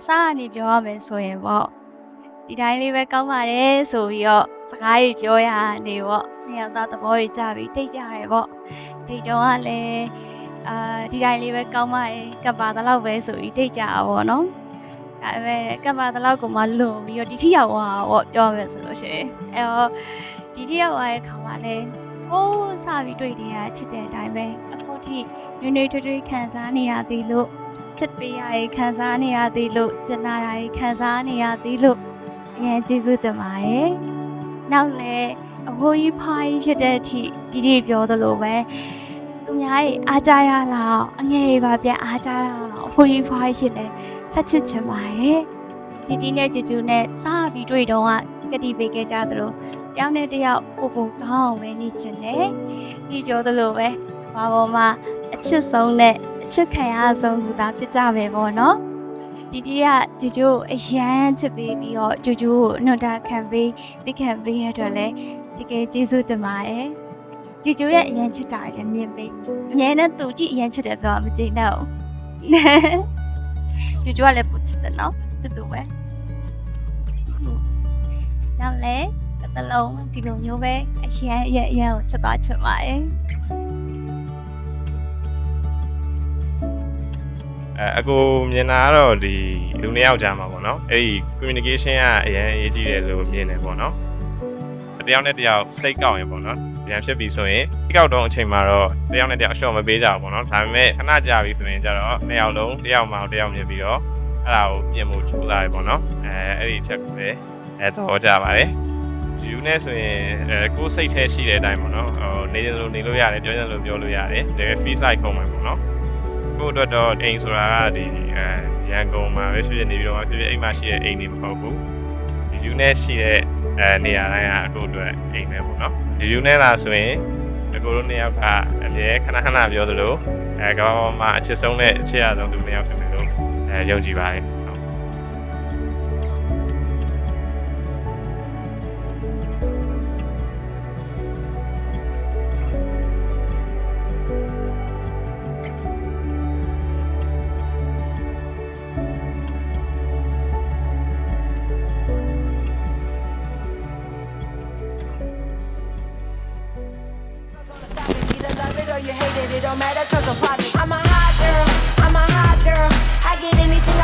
စားကနေပြောရမယ်ဆိုရင်ပေါ့ဒီတိုင်းလေးပဲကောင်းပါတယ်ဆိုပြီးတော့စကားကြီးပြောရနေပေါ့နှစ်ယောက်သားသဘောကြီးကြပြီးတိတ်ကြရပေါ့တိတ်တော့ကလည်းဒီတိုင်းလေးပဲကောင်းပါတယ်ကပ်ပါတလောက်ပဲဆိုပြီးတိတ်ကြတာပေါ့နော်ဒါပေမဲ့ကပ်ပါတလောက်ကိုမှလွန်ပြီးတော့ဒီထိရောက်သွားတာပေါ့ပြောရမယ်ဆိုလို့ရှိရင်အဲ့တော့ဒီထိရောက်သွားတဲ့ခါမှာလည်းဟိုးစပြီးတွေ့နေရချစ်တဲ့အတိုင်းပဲအခုထိနွေနွေထွေးထွေးခံစားနေရသေးလို့ချစ်ပေးရရေးခံစားနေရသေးလို့ကျင်နာတာရေးခံစားနေရသေးလို့အရင်ကျေးဇူးတင်ပါတယ်။နောက်လည်းအဖိုးကြီးဖွားကြီးဖြစ်တဲ့အထိဒီပြောသလိုပဲသူများရဲ့အားကြရလားအငယ်ကြီးပါပြန်အားကြရလားအဖိုးကြီးဖွားကြီးဖြစ်လဲဆက်ချစ်ချင်ပါတယ်။တီနဲ့ဂျူဂျူနဲ့စားပြီးတွေ့တော့ကတိပေးခဲ့ကြသလိုတယောက်နဲ့တယောက်ပို့ကောင်းအောင်ပဲနေချင်တယ်။ဒီပြောသလိုပဲဘာပေါ်မှာအချစ်ဆုံးနဲ့အချစ်ခံရဆုံးလူသားဖြစ်ကြမယ်ပေါ့နော်ဒီကဂျူဂျူအရန်ချစ်ပေးပြီးတော့ဂျူဂျူကိုနှုတ်တာခံပေးတိခံပေးရတော့လဲတကယ်ကျေးဇူးတင်ပါတယ်ဂျူဂျူရဲ့အရန်ချစ်တာလည်းမြင်ပေးအမြဲတမ်းသူကြည့်အရန်ချစ်တယ်ပြောမကြည့်တော့ဂျူဂျူကလည်းပူချစ်တယ်နော်တူပဲနောက်လဲတလုံးဒီလိုမျိုးပဲအရန်ကိုချစ်သွားချင်ပါတယ်အကိုမြင်တာကတော့ဒီလူနှစ်ယောက်ကြားမှာပေါ့နော်အဲ့ဒီ communication ကအရင်အရေးကြီးတယ်လို့မြင်တယ်ပေါ့နော်တယောက်နဲ့တယောက်စိတ်ကောက်ရင်ပေါ့နော်ပြန်ဖြစ်ပြီဆိုရင်စိတ်ကောက်တော့အချိန်မှာတော့တယောက်နဲ့တယောက်အလျှော့မပေးကြဘူးပေါ့နော်ဒါပေမဲ့ခဏကြာပြီဆိုရင်ကျတော့နှစ်ယောက်လုံးတယောက်မှတယောက်မြင်ပြီးတော့အဲ့ဒါကိုပြင်ဖို့ကြိုးစားရပေါ့နော်အဲ့ဒီအချက်ကိုလည်းသဘောကျပါတယ်ယူနဲ့ဆိုရင်ကိုယ်စိတ်ထဲရှိတဲ့အတိုင်းပေါ့နော်ဟိုနေရင်လို့နေလို့ရတယ်ပြောရင်လို့ပြောလို့ရတယ်တကယ် feel like ပုံမှန်ပေါ့နော်ကိုအတွက်တော့အိမ်ဆိုတာကဒီရန်ကုန်မှာပဲဖြစ်ဖြစ်နေပြီးတော့ဖြစ်ဖြစ်အိမ်မှာရှိတဲ့အိမ်တွေမဟုတ်ဘူးဒီယူနဲ့ရှိတဲ့နေရာတိုင်းကအကိုအတွက်အိမ်ပဲပေါ့နော်ဒီယူနဲ့လာဆိုရင်အကိုတို့နှစ်ယောက်ကအမြဲခဏခဏပြောသလိုကမ္ဘာပေါ်မှာအချစ်ဆုံးနဲ့အချစ်ရဆုံးသူနှစ်ယောက်ဖြစ်တယ်လို့ယုံကြည်ပါတယ်You hate it, it don't matter cause I'm poppin'. I'm a hot girl, I get anything